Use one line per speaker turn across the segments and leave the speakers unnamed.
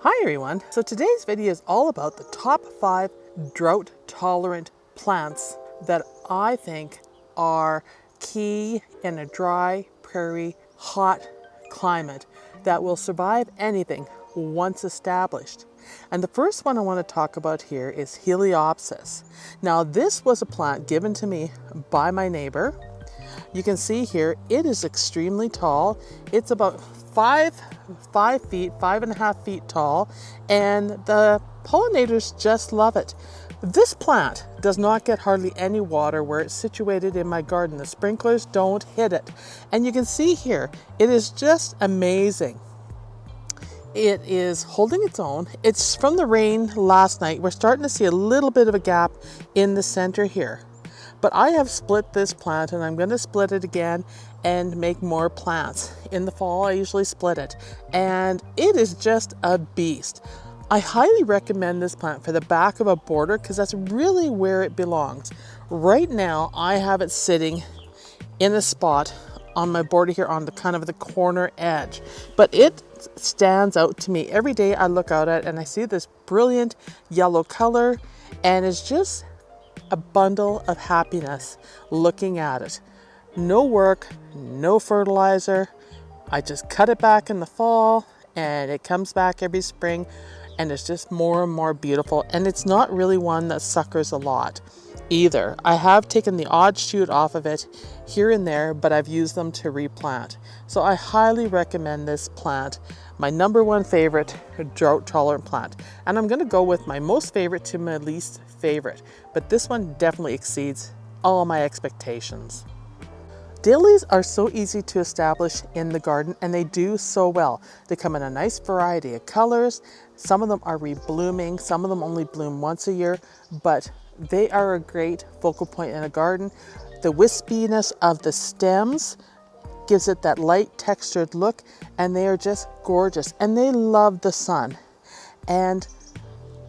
Hi everyone, so today's video is all about the top 5 drought tolerant plants that I think are key in a dry, prairie, hot climate that will survive anything once established. And the first one I want to talk about here is Heliopsis. Now this was a plant given to me by my neighbor. You can see here it is extremely tall. It's about 5.5 feet tall, and the pollinators just love it. This plant does not get hardly any water where it's situated in my garden. The sprinklers don't hit it. And you can see here, it is just amazing. It is holding its own. It's from the rain last night. We're starting to see a little bit of a gap in the center here. But I have split this plant and I'm going to split it again and make more plants. In the fall, I usually split it. And it is just a beast. I highly recommend this plant for the back of a border because that's really where it belongs. Right now, I have it sitting in a spot on my border here on the kind of the corner edge. But it stands out to me. Every day I look out at it and I see this brilliant yellow color, and it's just a bundle of happiness looking at it. No work, no fertilizer. I just cut it back in the fall and it comes back every spring, and it's just more and more beautiful. And it's not really one that suckers a lot either. I have taken the odd shoot off of it here and there, but I've used them to replant. So I highly recommend this plant. My number one favorite drought tolerant plant. And I'm going to go with my most favorite to my least favorite, but this one definitely exceeds all my expectations. Lilies are so easy to establish in the garden, and they do so well. They come in a nice variety of colors. Some of them are reblooming, some of them only bloom once a year, but they are a great focal point in a garden. The wispiness of the stems gives it that light textured look, and they are just gorgeous, and they love the sun. And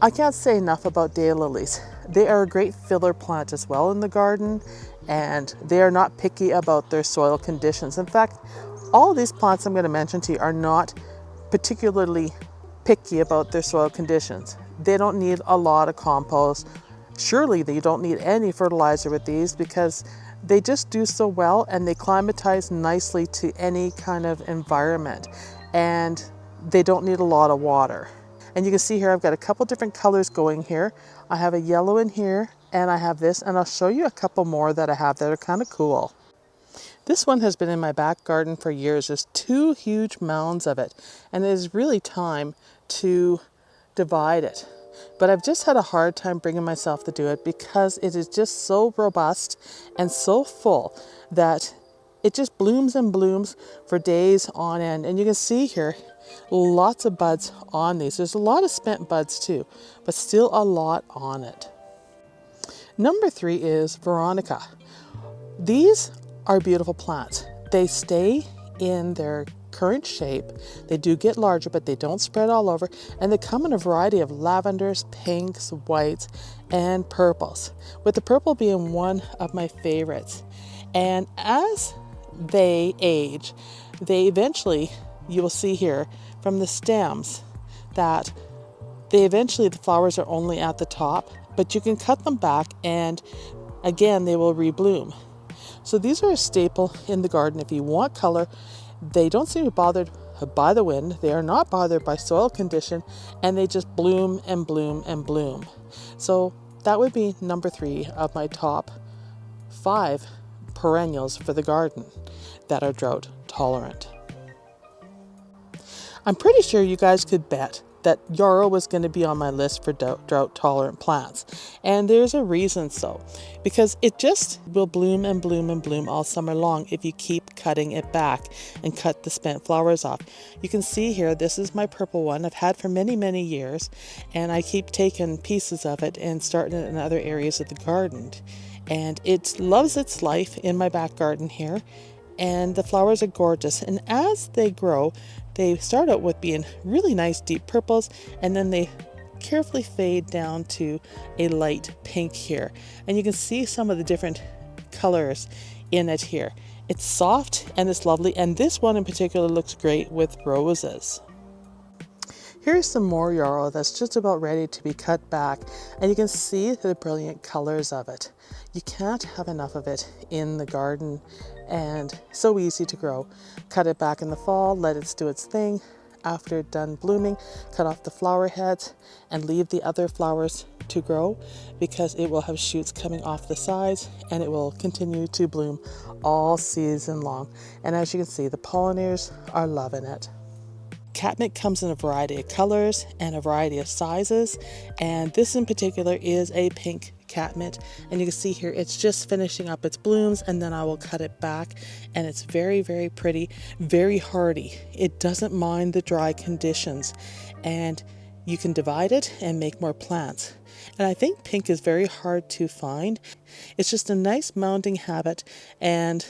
I can't say enough about daylilies. They are a great filler plant as well in the garden, and they are not picky about their soil conditions. In fact, all these plants I'm going to mention to you are not particularly picky about their soil conditions. They don't need a lot of compost. Surely they don't need any fertilizer with these because they just do so well, and they climatize nicely to any kind of environment, and they don't need a lot of water. And you can see here I've got a couple different colors going here. I have a yellow in here, and I have this, and I'll show you a couple more that I have that are kind of cool. This one has been in my back garden for years. There's 2 huge mounds of it, and it is really time to divide it. But I've just had a hard time bringing myself to do it because it is just so robust and so full that it just blooms and blooms for days on end. And you can see here, lots of buds on these. There's a lot of spent buds too, but still a lot on it. Number 3 is Veronica. These are beautiful plants. They stay in their current shape. They do get larger, but they don't spread all over, and they come in a variety of lavenders, pinks, whites, and purples, with the purple being one of my favorites. And as they age, they eventually, you will see here from the stems that the flowers are only at the top, but you can cut them back and again they will rebloom. So these are a staple in the garden if you want color. They don't seem to be bothered by the wind. They are not bothered by soil condition, and they just bloom and bloom and bloom. So that would be number 3 of my top 5 perennials for the garden that are drought tolerant. I'm pretty sure you guys could bet that Yarrow was going to be on my list for drought tolerant plants. And there's a reason so, because it just will bloom and bloom and bloom all summer long if you keep cutting it back and cut the spent flowers off. You can see here, this is my purple one I've had for many, many years, and I keep taking pieces of it and starting it in other areas of the garden. And it loves its life in my back garden here, and the flowers are gorgeous. And as they grow, they start out with being really nice deep purples, and then they carefully fade down to a light pink here. And you can see some of the different colors in it here. It's soft and it's lovely, and this one in particular looks great with roses. Here's some more yarrow that's just about ready to be cut back, and you can see the brilliant colors of it. You can't have enough of it in the garden, and so easy to grow. Cut it back in the fall, let it do its thing. After it's done blooming, cut off the flower heads and leave the other flowers to grow, because it will have shoots coming off the sides and it will continue to bloom all season long. And as you can see, the pollinators are loving it. Catmint comes in a variety of colors and a variety of sizes, and this in particular is a pink catmint, and you can see here it's just finishing up its blooms, and then I will cut it back, and it's very, very pretty, very hardy. It doesn't mind the dry conditions, and you can divide it and make more plants. And I think pink is very hard to find. It's just a nice mounding habit, and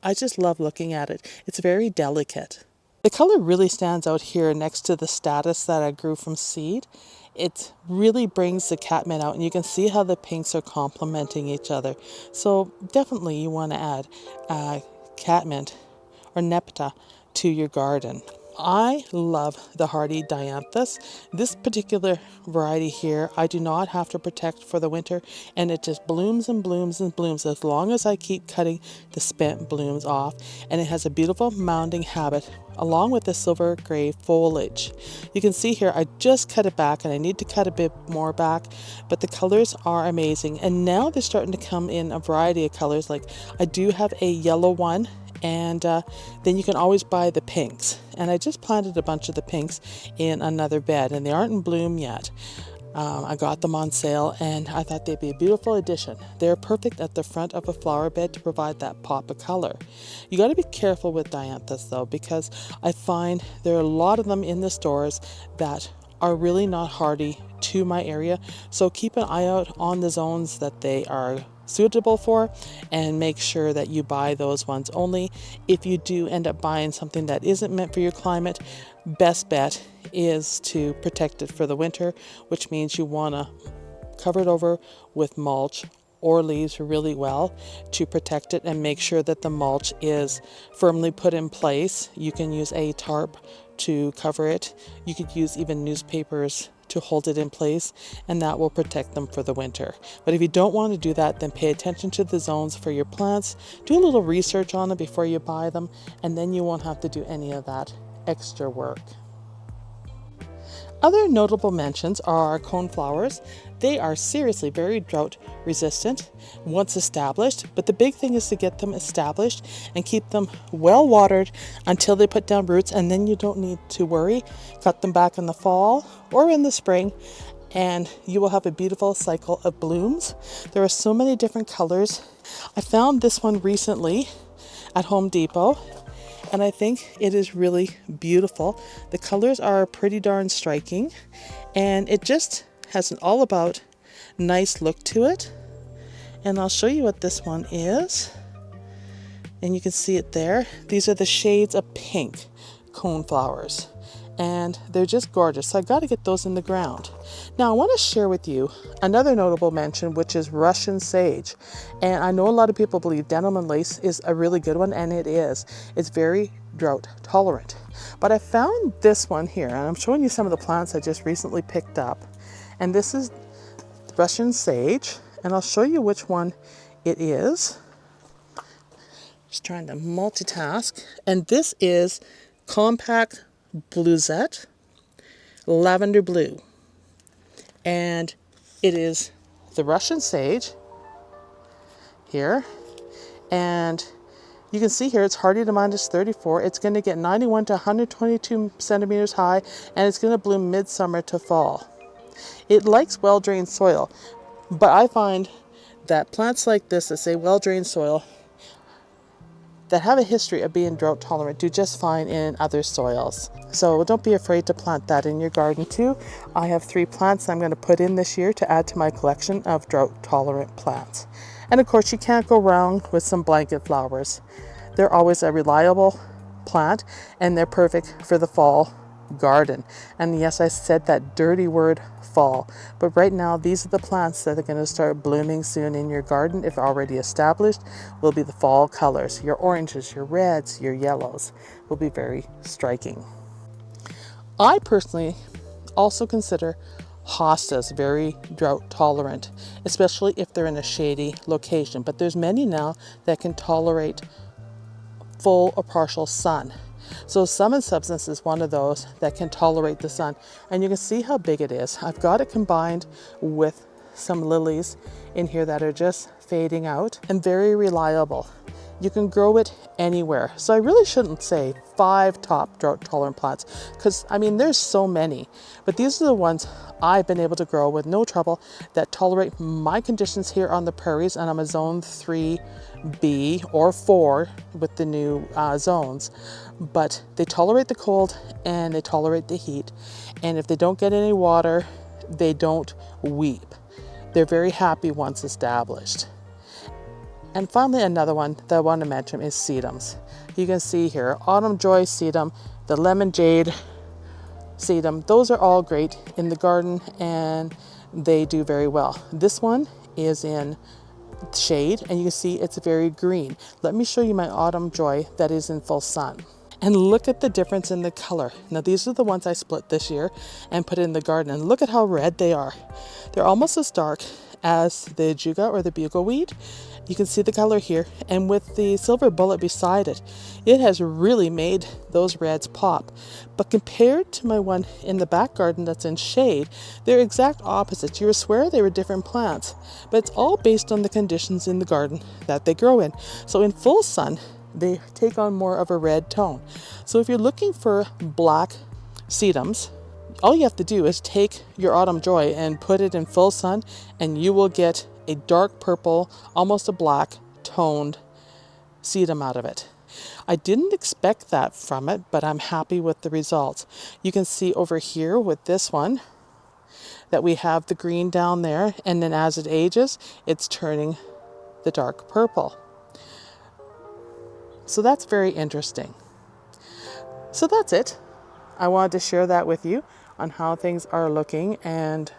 I just love looking at it. It's very delicate. The color really stands out here next to the status that I grew from seed. It really brings the catmint out, and you can see how the pinks are complementing each other. So definitely you want to add catmint or Nepeta to your garden. I love the hardy Dianthus. This particular variety here, I do not have to protect for the winter, and it just blooms and blooms and blooms as long as I keep cutting the spent blooms off. And it has a beautiful mounding habit along with the silver gray foliage. You can see here I just cut it back, and I need to cut a bit more back, but the colors are amazing. And now they're starting to come in a variety of colors. Like I do have a yellow one, and then you can always buy the pinks, and I just planted a bunch of the pinks in another bed, and they aren't in bloom yet. I got them on sale, and I thought they'd be a beautiful addition. They're perfect at the front of a flower bed to provide that pop of color. You got to be careful with Dianthus though, because I find there are a lot of them in the stores that are really not hardy to my area, so keep an eye out on the zones that they are suitable for, and make sure that you buy those ones only. If you do end up buying something that isn't meant for your climate, best bet is to protect it for the winter, which means you want to cover it over with mulch or leaves really well to protect it, and make sure that the mulch is firmly put in place. You can use a tarp to cover it. You could use even newspapers to hold it in place, and that will protect them for the winter. But if you don't want to do that, then pay attention to the zones for your plants. Do a little research on them before you buy them, and then you won't have to do any of that extra work. Other notable mentions are coneflowers. They are seriously very drought resistant once established, but the big thing is to get them established and keep them well watered until they put down roots, and then you don't need to worry. Cut them back in the fall or in the spring, and you will have a beautiful cycle of blooms. There are so many different colors. I found this one recently at Home Depot, and I think it is really beautiful. The colors are pretty darn striking, and it just has an all about nice look to it. And I'll show you what this one is, and you can see it there. These are the shades of pink coneflowers, and they're just gorgeous. So I got to get those in the ground. Now I want to share with you another notable mention, which is Russian sage. And I know a lot of people believe denim and lace is a really good one, and it is. It's very drought tolerant. But I found this one here, and I'm showing you some of the plants I just recently picked up. And this is Russian sage, and I'll show you which one it is. Just trying to multitask. And this is Compact Bluesette Lavender Blue, and it is the Russian sage here, and you can see here it's hardy to -34. It's going to get 91 to 122 centimeters high, and it's going to bloom midsummer to fall. It likes well-drained soil, but I find that plants like this that say well-drained soil that have a history of being drought tolerant do just fine in other soils. So don't be afraid to plant that in your garden too. I have 3 plants I'm going to put in this year to add to my collection of drought tolerant plants. And of course you can't go wrong with some blanket flowers. They're always a reliable plant, and they're perfect for the fall garden. And yes, I said that dirty word fall, but right now these are the plants that are going to start blooming soon in your garden, if already established, will be the fall colors. Your oranges, your reds, your yellows will be very striking. I personally also consider hostas very drought tolerant, especially if they're in a shady location. But there's many now that can tolerate full or partial sun. So Summon Substance is one of those that can tolerate the sun. And you can see how big it is. I've got it combined with some lilies in here that are just fading out and very reliable. You can grow it anywhere. So I really shouldn't say 5 top drought tolerant plants, because I mean there's so many, but these are the ones I've been able to grow with no trouble that tolerate my conditions here on the prairies, and I'm a zone 3B or 4 with the new zones. But they tolerate the cold and they tolerate the heat, and if they don't get any water, they don't weep. They're very happy once established. And finally, another one that I want to mention is sedums. You can see here, Autumn Joy sedum, the Lemon Jade sedum, those are all great in the garden and they do very well. This one is in shade and you can see it's very green. Let me show you my Autumn Joy that is in full sun. And look at the difference in the color. Now these are the ones I split this year and put in the garden, and look at how red they are. They're almost as dark as the juga or the bugleweed. You can see the color here, and with the silver bullet beside it, it has really made those reds pop. But compared to my one in the back garden that's in shade, they're exact opposites. You would swear they were different plants, but it's all based on the conditions in the garden that they grow in. So in full sun, they take on more of a red tone. So if you're looking for black sedums, all you have to do is take your Autumn Joy and put it in full sun, and you will get a dark purple, almost a black toned sedum out of it. I didn't expect that from it, but I'm happy with the results. You can see over here with this one that we have the green down there, and then as it ages, it's turning the dark purple. So that's very interesting. So that's it. I wanted to share that with you on how things are looking and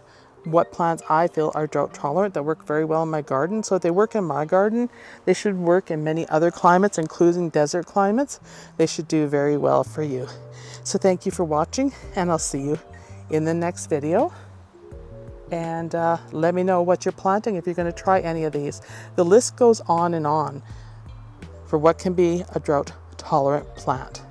what plants I feel are drought tolerant that work very well in my garden. So if they work in my garden, they should work in many other climates, including desert climates. They should do very well for you. So thank you for watching, and I'll see you in the next video. And let me know what you're planting if you're going to try any of these. The list goes on and on for what can be a drought tolerant plant.